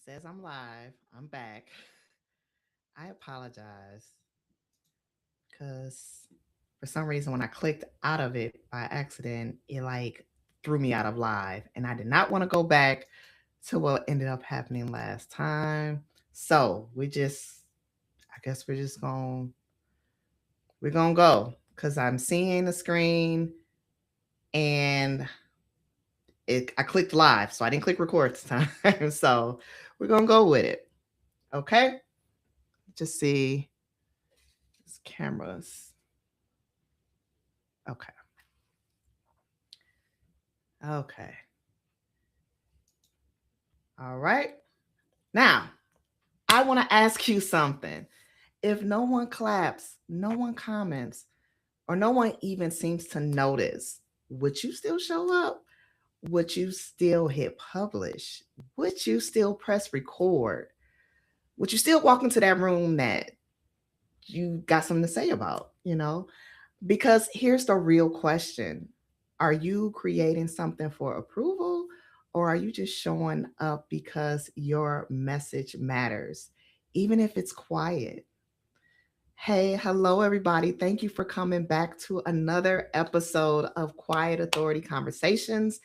says I'm live. I'm back. I apologize because for some reason, when I clicked out of it by accident, it like threw me out of live. And I did not want to go back to what ended up happening last time. So I guess we're going to go because I'm seeing the screen and I clicked live. So I didn't click record this time. So we're going to go with it. Okay. Just see these cameras. Okay. Okay. All right. Now, I want to ask you something. If no one claps, no one comments, or no one even seems to notice, would you still show up? Would you still hit publish? Would you still press record? Would you still walk into that room that you got something to say about? Because here's the real question. Are you creating something for approval, or are you just showing up because your message matters, even if it's quiet? Hey, hello, everybody. Thank you for coming back to another episode of Quiet Authority Conversations.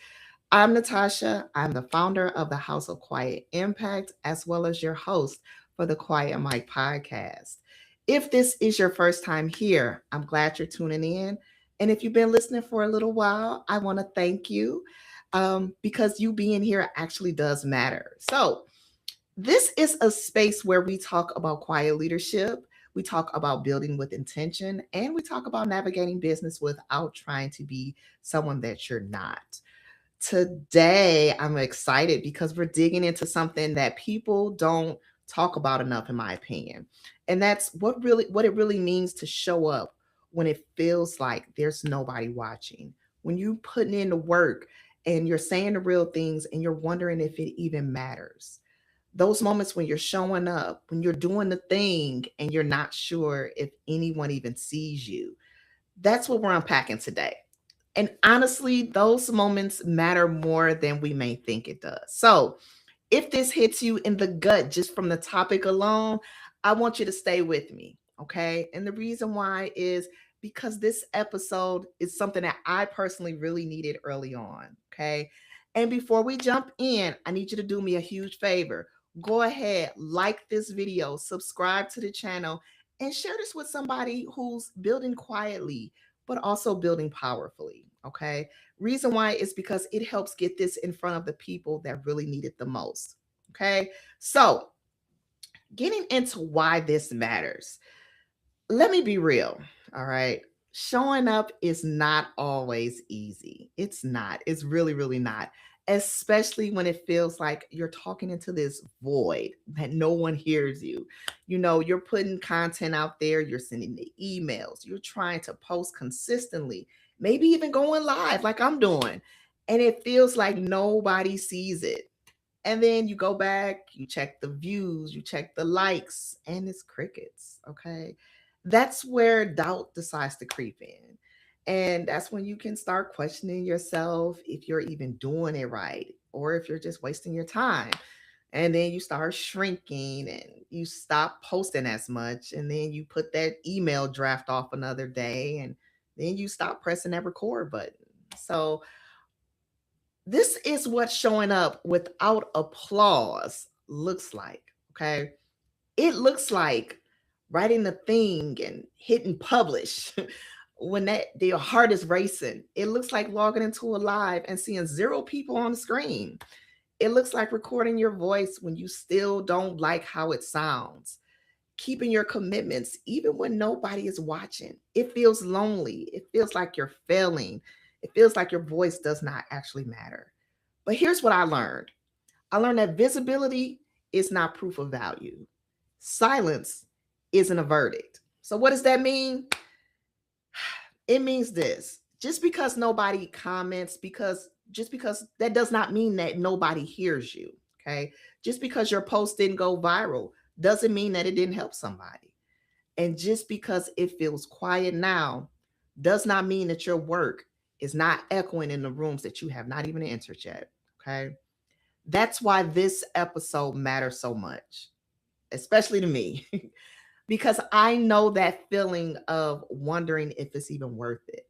I'm Natasha. I'm the founder of the House of Quiet Impact, as well as your host for the Quiet Mike podcast. If this is your first time here, I'm glad you're tuning in. And if you've been listening for a little while, I want to thank you because you being here actually does matter. So, this is a space where we talk about quiet leadership, we talk about building with intention, and we talk about navigating business without trying to be someone that you're not. Today, I'm excited because we're digging into something that people don't talk about enough, in my opinion. And that's what it really means to show up when it feels like there's nobody watching. When you putting in the work and you're saying the real things and you're wondering if it even matters. Those moments when you're showing up, when you're doing the thing and you're not sure if anyone even sees you. That's what we're unpacking today. And honestly, those moments matter more than we may think it does. So, if this hits you in the gut just from the topic alone, I want you to stay with me. Okay. And the reason why is because this episode is something that I personally really needed early on. Okay. And before we jump in, I need you to do me a huge favor. Go ahead, like this video, subscribe to the channel, and share this with somebody who's building quietly, but also building powerfully. Okay. Reason why is because it helps get this in front of the people that really need it the most. Okay. So, getting into why this matters, let me be real. All right. Showing up is not always easy. It's not. It's really, really not. Especially when it feels like you're talking into this void that no one hears you. You're putting content out there, you're sending the emails, you're trying to post consistently, maybe even going live like I'm doing. And it feels like nobody sees it. And then you go back, you check the views, you check the likes, and it's crickets. Okay. That's where doubt decides to creep in. And that's when you can start questioning yourself if you're even doing it right or if you're just wasting your time. And then you start shrinking and you stop posting as much. And then you put that email draft off another day and then you stop pressing that record button. So, this is what showing up without applause looks like. Okay. It looks like writing the thing and hitting publish when that your heart is racing. It looks like logging into a live and seeing zero people on the screen. It looks like recording your voice when you still don't like how it sounds. Keeping your commitments even when nobody is watching. It feels lonely. It feels like you're failing. It feels like your voice does not actually matter. But here's what I learned that visibility is not proof of value, silence isn't a verdict. So, what does that mean? It means this: just because nobody comments, just because that does not mean that nobody hears you. Okay. Just because your post didn't go viral doesn't mean that it didn't help somebody. And just because it feels quiet now does not mean that your work is not echoing in the rooms that you have not even entered yet. Okay. That's why this episode matters so much, especially to me, because I know that feeling of wondering if it's even worth it.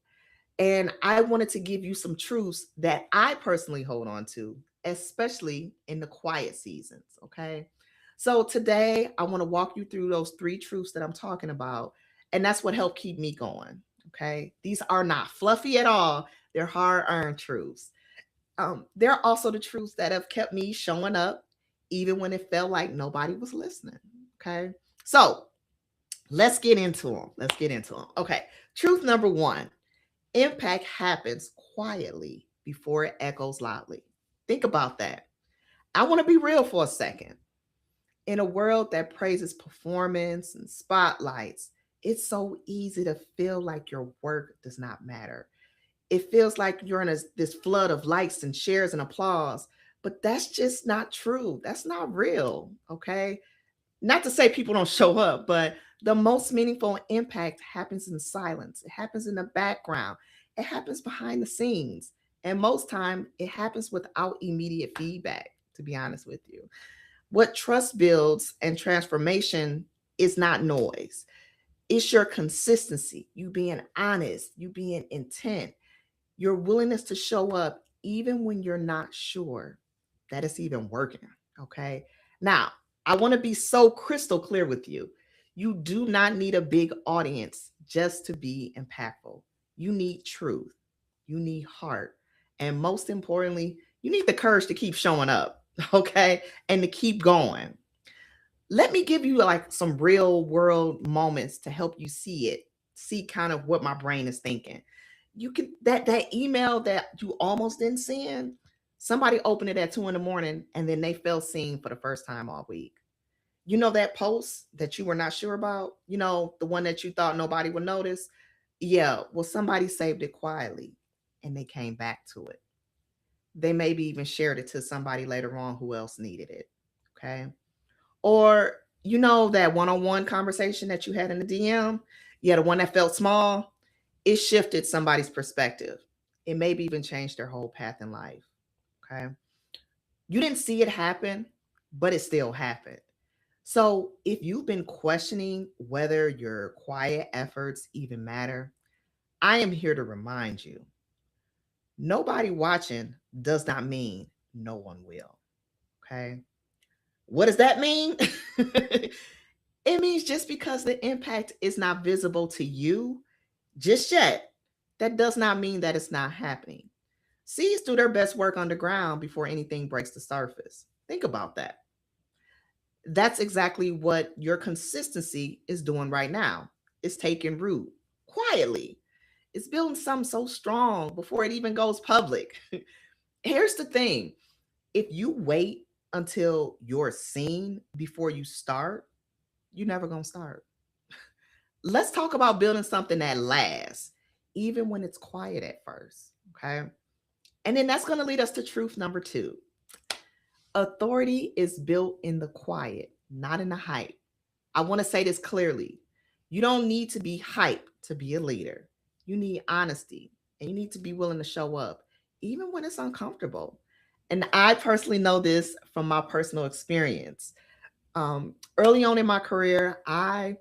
And I wanted to give you some truths that I personally hold on to, especially in the quiet seasons. Okay. So today I want to walk you through those three truths that I'm talking about. And that's what helped keep me going. Okay. These are not fluffy at all, they're hard earned truths. They're also the truths that have kept me showing up, even when it felt like nobody was listening. Okay. So let's get into them. Let's get into them. Okay. Truth number one: impact happens quietly before it echoes loudly. Think about that. I want to be real for a second. In a world that praises performance and spotlights, it's so easy to feel like your work does not matter. It feels like you're in this flood of likes and shares and applause, but that's just not true. That's not real, okay? Not to say people don't show up, but the most meaningful impact happens in silence. It happens in the background. It happens behind the scenes. And most time it happens without immediate feedback, to be honest with you. What trust builds and transformation is not noise. It's your consistency, you being honest, you being intent, your willingness to show up even when you're not sure that it's even working. Okay. Now, I want to be so crystal clear with you. You do not need a big audience just to be impactful. You need truth, you need heart, and most importantly, you need the courage to keep showing up. Okay. And to keep going. Let me give you like some real world moments to help you see it, see kind of what my brain is thinking. You can that email that you almost didn't send, somebody opened it at 2 in the morning and then they felt seen for the first time all week. You know that post that you were not sure about, the one that you thought nobody would notice. Yeah, well, somebody saved it quietly and they came back to it. They maybe even shared it to somebody later on who else needed it. Okay. Or that one-on-one conversation that you had in the DM, yeah, the one that felt small, it shifted somebody's perspective. It maybe even changed their whole path in life. Okay. You didn't see it happen, but it still happened. So if you've been questioning whether your quiet efforts even matter, I am here to remind you, nobody watching does not mean no one will. Okay. What does that mean? It means just because the impact is not visible to you just yet, that does not mean that it's not happening. Seeds do their best work underground before anything breaks the surface. Think about that. That's exactly what your consistency is doing right now. It's taking root quietly. It's building something so strong before it even goes public. Here's the thing: if you wait until you're seen before you start, you're never going to start. Let's talk about building something that lasts, even when it's quiet at first. Okay. And then that's going to lead us to truth number two: authority is built in the quiet, not in the hype. I want to say this clearly. You don't need to be hype to be a leader. You need honesty and you need to be willing to show up, even when it's uncomfortable. And I personally know this from my personal experience. Early on in my career, I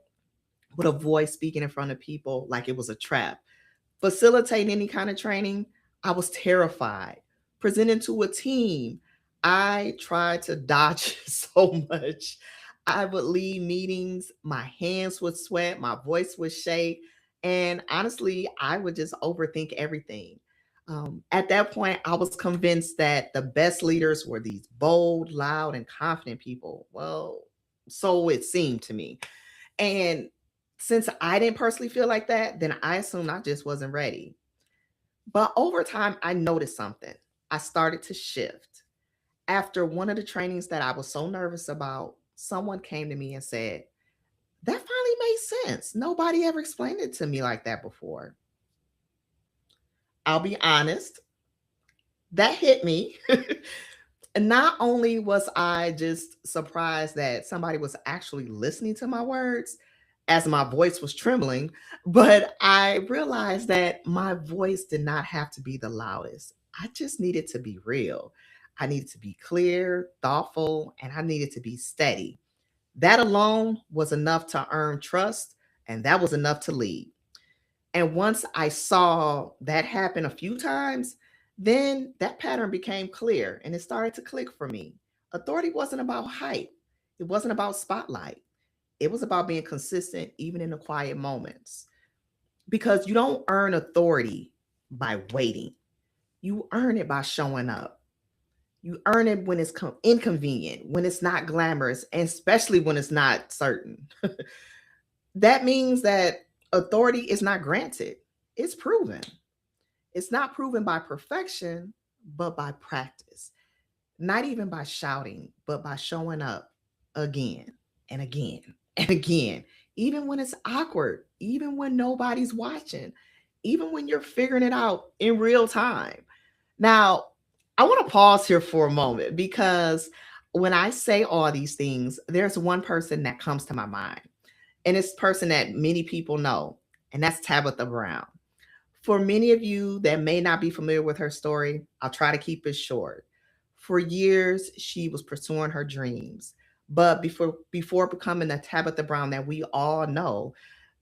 would avoid speaking in front of people like it was a trap. Facilitating any kind of training, I was terrified. Presenting to a team, I tried to dodge so much. I would leave meetings, my hands would sweat, my voice would shake, and honestly, I would just overthink everything. At that point, I was convinced that the best leaders were these bold, loud, and confident people. Well, so it seemed to me. And since I didn't personally feel like that, then I assumed I just wasn't ready. But over time, I noticed something. I started to shift. After one of the trainings that I was so nervous about, someone came to me and said, that finally made sense. Nobody ever explained it to me like that before. I'll be honest, that hit me. And not only was I just surprised that somebody was actually listening to my words as my voice was trembling, but I realized that my voice did not have to be the loudest. I just needed to be real. I needed to be clear, thoughtful, and I needed to be steady. That alone was enough to earn trust, and that was enough to lead. And once I saw that happen a few times, then that pattern became clear and it started to click for me. Authority wasn't about hype, it wasn't about spotlight. It was about being consistent even in the quiet moments. Because you don't earn authority by waiting, you earn it by showing up. You earn it when it's inconvenient, when it's not glamorous, and especially when it's not certain. That means that authority is not granted, it's proven. It's not proven by perfection, but by practice. Not even by shouting, but by showing up again and again and again, even when it's awkward, even when nobody's watching, even when you're figuring it out in real time. Now, I want to pause here for a moment because when I say all these things, there's one person that comes to my mind, and it's a person that many people know, and that's Tabitha Brown. For many of you that may not be familiar with her story, I'll try to keep it short. For years, she was pursuing her dreams. But before becoming the Tabitha Brown that we all know,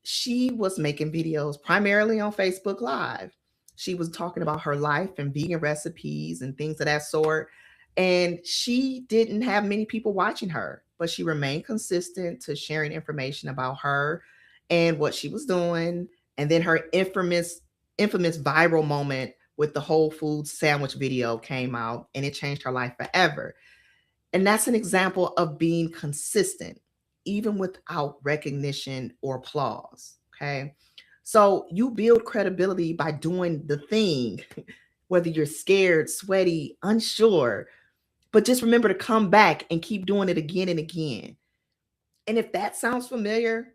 she was making videos primarily on Facebook Live. She was talking about her life and vegan recipes and things of that sort. And she didn't have many people watching her, but she remained consistent to sharing information about her and what she was doing. And then her infamous viral moment with the Whole Foods sandwich video came out and it changed her life forever. And that's an example of being consistent, even without recognition or applause. Okay. So you build credibility by doing the thing, whether you're scared, sweaty, unsure, but just remember to come back and keep doing it again and again. And if that sounds familiar,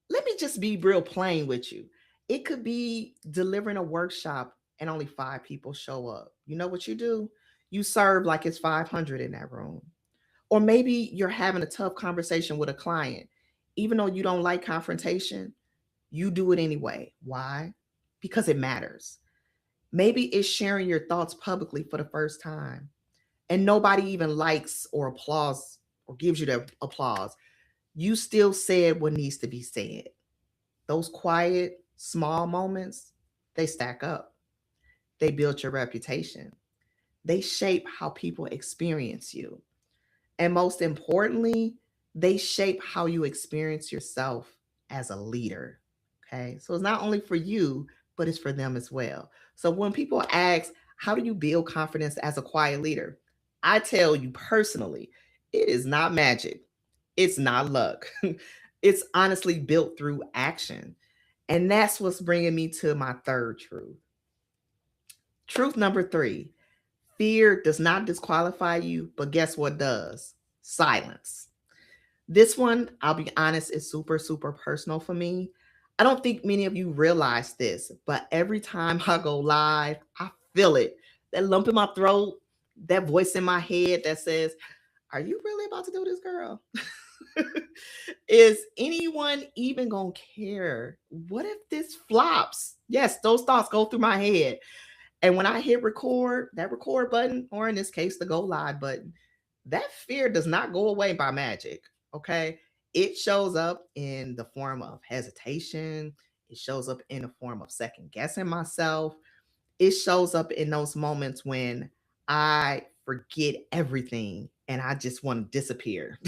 let me just be real plain with you. It could be delivering a workshop and only 5 people show up. You know what you do? You serve like it's 500 in that room. Or maybe you're having a tough conversation with a client. Even though you don't like confrontation, you do it anyway. Why? Because it matters. Maybe it's sharing your thoughts publicly for the first time and nobody even likes or applauds or gives you the applause. You still said what needs to be said. Those quiet, small moments, they stack up. They build your reputation. They shape how people experience you. And most importantly, they shape how you experience yourself as a leader. Okay. So it's not only for you, but it's for them as well. So when people ask, how do you build confidence as a quiet leader? I tell you personally, it is not magic, it's not luck. It's honestly built through action. And that's what's bringing me to my third truth. Truth number three: fear does not disqualify you, but guess what does? Silence. This one, I'll be honest, is super, super personal for me. I don't think many of you realize this, but every time I go live, I feel it. That lump in my throat, that voice in my head that says, are you really about to do this, girl? Is anyone even gonna care? What if this flops? Yes, those thoughts go through my head. And when I hit record, that record button, or in this case, the go live button, that fear does not go away by magic. Okay. It shows up in the form of hesitation, it shows up in the form of second guessing myself, it shows up in those moments when I forget everything and I just want to disappear.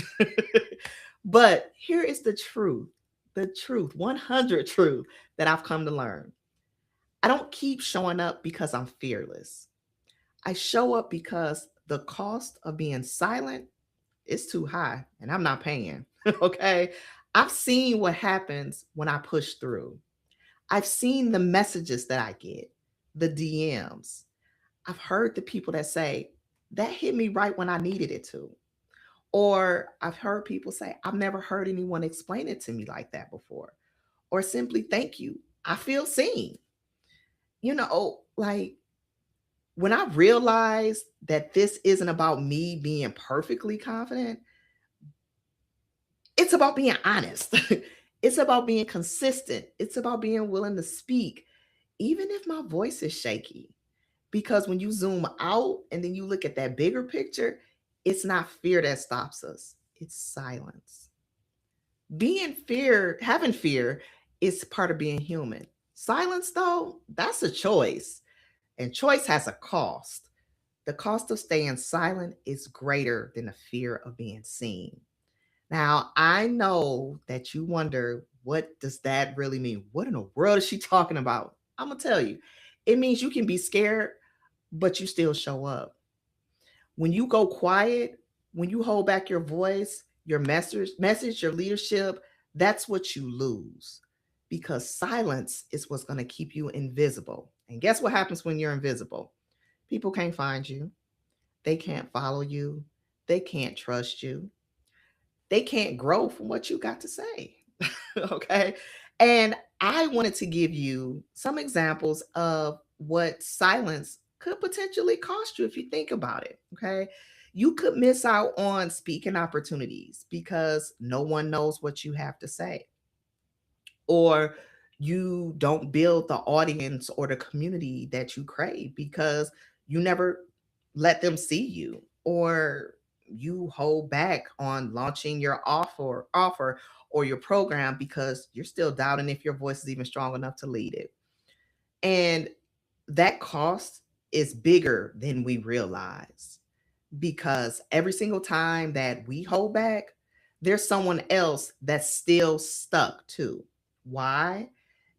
But here is the truth, 100 truth that I've come to learn. I don't keep showing up because I'm fearless. I show up because the cost of being silent is too high and I'm not paying. Okay. I've seen what happens when I push through. I've seen the messages that I get, the DMs. I've heard the people that say, that hit me right when I needed it to. Or I've heard people say, I've never heard anyone explain it to me like that before. Or simply, thank you. I feel seen. Like when I realized that this isn't about me being perfectly confident, it's about being honest. It's about being consistent. It's about being willing to speak, even if my voice is shaky. Because when you zoom out and then you look at that bigger picture, it's not fear that stops us, it's silence. Having fear is part of being human. Silence, though, that's a choice. And choice has a cost. The cost of staying silent is greater than the fear of being seen. Now, I know that you wonder, what does that really mean? What in the world is she talking about? I'm going to tell you. It means you can be scared, but you still show up. When you go quiet, when you hold back your voice, your message, your leadership, that's what you lose. Because silence is what's going to keep you invisible. And guess what happens when you're invisible? People can't find you. They can't follow you. They can't trust you. They can't grow from what you got to say. Okay. And I wanted to give you some examples of what silence could potentially cost you if you think about it. Okay. You could miss out on speaking opportunities because no one knows what you have to say, or you don't build the audience or the community that you crave because you never let them see you, or you hold back on launching your offer or your program because you're still doubting if your voice is even strong enough to lead it. And that cost is bigger than we realize, because every single time that we hold back, there's someone else that's still stuck too. Why?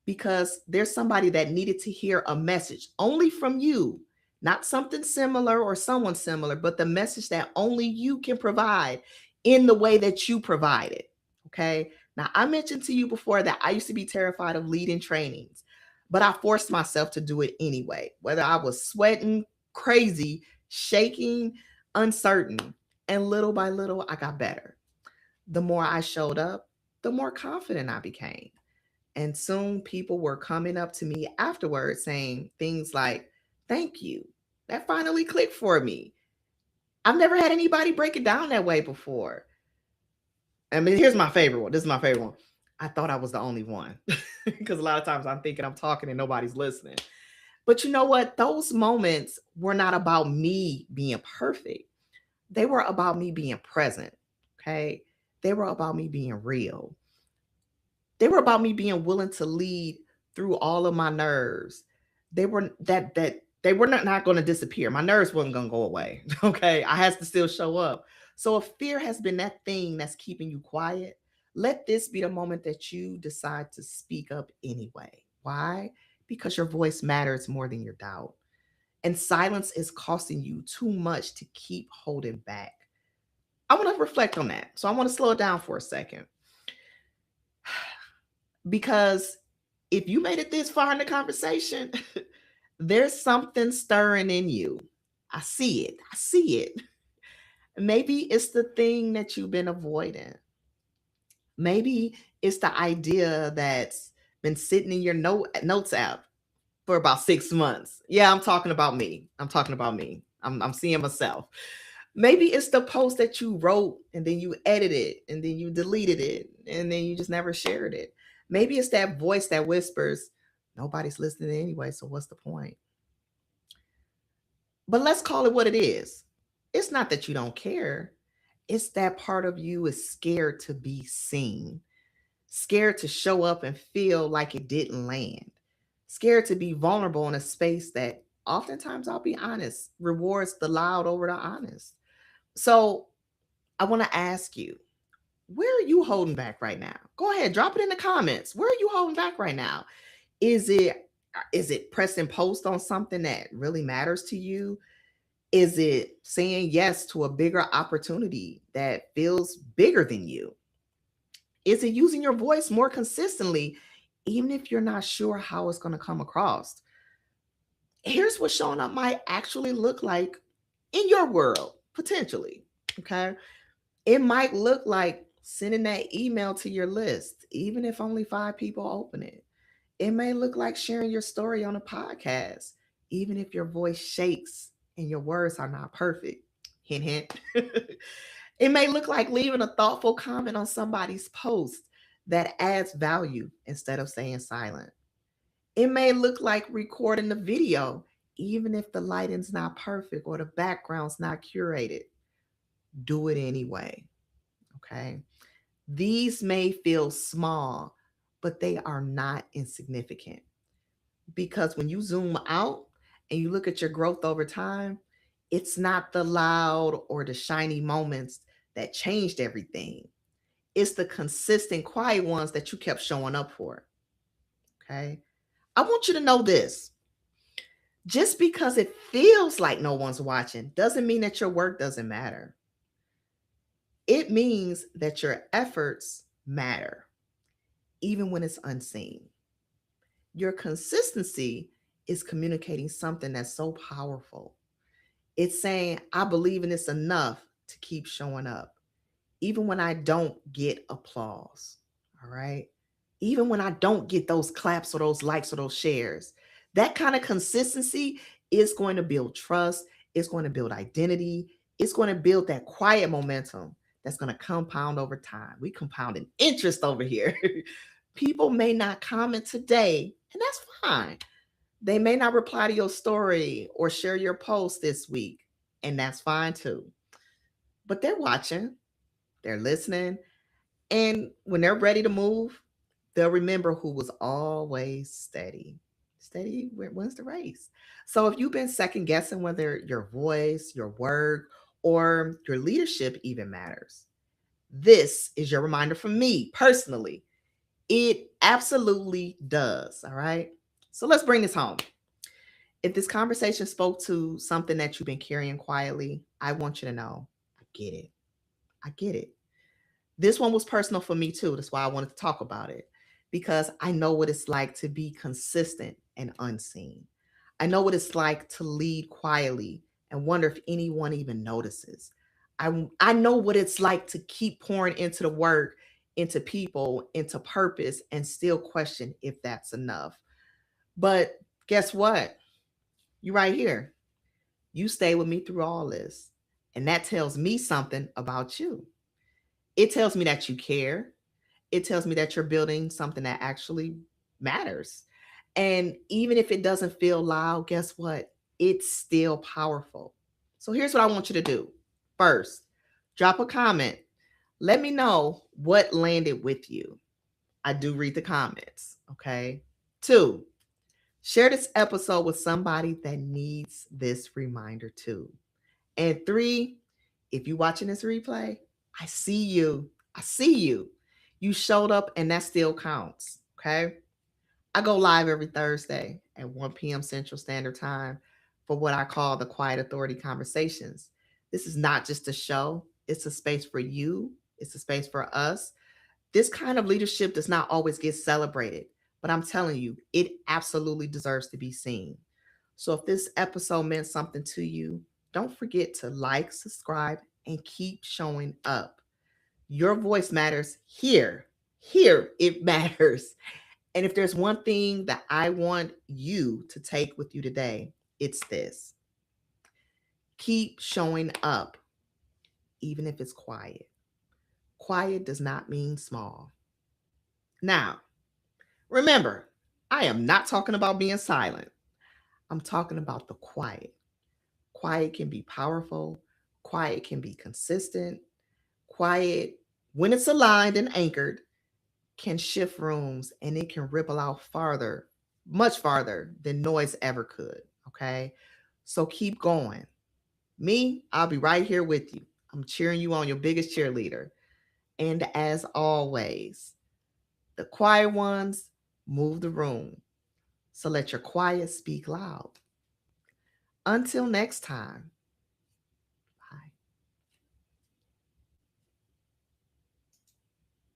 Because there's somebody that needed to hear a message only from you, not something similar or someone similar, but the message that only you can provide in the way that you provide it. Okay. Now, I mentioned to you before that I used to be terrified of leading trainings, but I forced myself to do it anyway, whether I was sweating, crazy, shaking, uncertain. And little by little, I got better. The more I showed up, the more confident I became. And soon people were coming up to me afterwards saying things like, "Thank you. That finally clicked for me. I've never had anybody break it down that way before." I mean, here's my favorite one. This is my favorite one. "I thought I was the only one." Because a lot of times I'm thinking I'm talking and nobody's listening. But you know what? Those moments were not about me being perfect, they were about me being present. Okay. They were about me being real. They were about me being willing to lead through all of my nerves. They were not going to disappear. My nerves wasn't going to go away. Okay. I has to still show up. So if fear has been that thing that's keeping you quiet, let this be the moment that you decide to speak up anyway. Why? Because your voice matters more than your doubt. And silence is costing you too much to keep holding back. I want to reflect on that. So I want to slow it down for a second. Because if you made it this far in the conversation, there's something stirring in you. I see it. I see it. Maybe it's the thing that you've been avoiding. Maybe it's the idea that's been sitting in your notes app for about 6 months. Yeah, I'm talking about me. I'm talking about me. I'm seeing myself. Maybe it's the post that you wrote and then you edited it and then you deleted it and then you just never shared it. Maybe it's that voice that whispers, "Nobody's listening anyway, so what's the point?" But let's call it what it is. It's not that you don't care, it's that part of you is scared to be seen, scared to show up and feel like it didn't land, scared to be vulnerable in a space that oftentimes, I'll be honest, rewards the loud over the honest. So I want to ask you, where are you holding back right now? Go ahead, drop it in the comments. Where are you holding back right now? Is it pressing post on something that really matters to you? Is it saying yes to a bigger opportunity that feels bigger than you? Is it using your voice more consistently, even if you're not sure how it's going to come across? Here's what showing up might actually look like in your world, potentially. Okay. It might look like sending that email to your list, even if only 5 people open it. It may look like sharing your story on a podcast, even if your voice shakes and your words are not perfect. Hint, hint. It may look like leaving a thoughtful comment on somebody's post that adds value instead of staying silent. It may look like recording the video, even if the lighting's not perfect or the background's not curated, do it anyway. Okay. These may feel small, but they are not insignificant, because when you zoom out and you look at your growth over time, it's not the loud or the shiny moments that changed everything. It's the consistent, quiet ones that you kept showing up for. Okay. I want you to know this: just because it feels like no one's watching doesn't mean that your work doesn't matter. It means that your efforts matter, even when it's unseen. Your consistency is communicating something that's so powerful. It's saying, I believe in this enough to keep showing up, even when I don't get applause. All right. Even when I don't get those claps or those likes or those shares. That kind of consistency is going to build trust. It's going to build identity. It's going to build that quiet momentum that's going to compound over time. We compounding interest over here. People may not comment today, and that's fine. They may not reply to your story or share your post this week, and that's fine too. But they're watching, they're listening, and when they're ready to move, they'll remember who was always steady. Steady wins the race. So if you've been second guessing whether your voice, your work, or your leadership even matters, this is your reminder from me personally. It absolutely does. All right. So let's bring this home. If this conversation spoke to something that you've been carrying quietly, I want you to know I get it. I get it. This one was personal for me too. That's why I wanted to talk about it, because I know what it's like to be consistent and unseen. I know what it's like to lead quietly and wonder if anyone even notices. I know what it's like to keep pouring into the work, into people, into purpose, and still question if that's enough. But guess what? You're right here. You stay with me through all this. And that tells me something about you. It tells me that you care. It tells me that you're building something that actually matters. And even if it doesn't feel loud, guess what? It's still powerful. So here's what I want you to do. First, drop a comment. Let me know what landed with you. I do read the comments. Okay. Two, share this episode with somebody that needs this reminder too. And three, if you're watching this replay, I see you. I see you. You showed up, and that still counts. Okay. I go live every Thursday at 1 p.m. Central Standard Time for what I call the Quiet Authority Conversations. This is not just a show, it's a space for you, it's a space for us. This kind of leadership does not always get celebrated, but I'm telling you, it absolutely deserves to be seen. So if this episode meant something to you, don't forget to like, subscribe, and keep showing up. Your voice matters here. Here it matters. And if there's one thing that I want you to take with you today, it's this: keep showing up, even if it's quiet. Quiet does not mean small. Now, remember, I am not talking about being silent. I'm talking about the quiet. Quiet can be powerful. Quiet can be consistent. Quiet, when it's aligned and anchored, can shift rooms, and it can ripple out farther, much farther than noise ever could. Okay. So keep going. Me, I'll be right here with you. I'm cheering you on, your biggest cheerleader. And as always, the quiet ones move the room. So let your quiet speak loud. Until next time.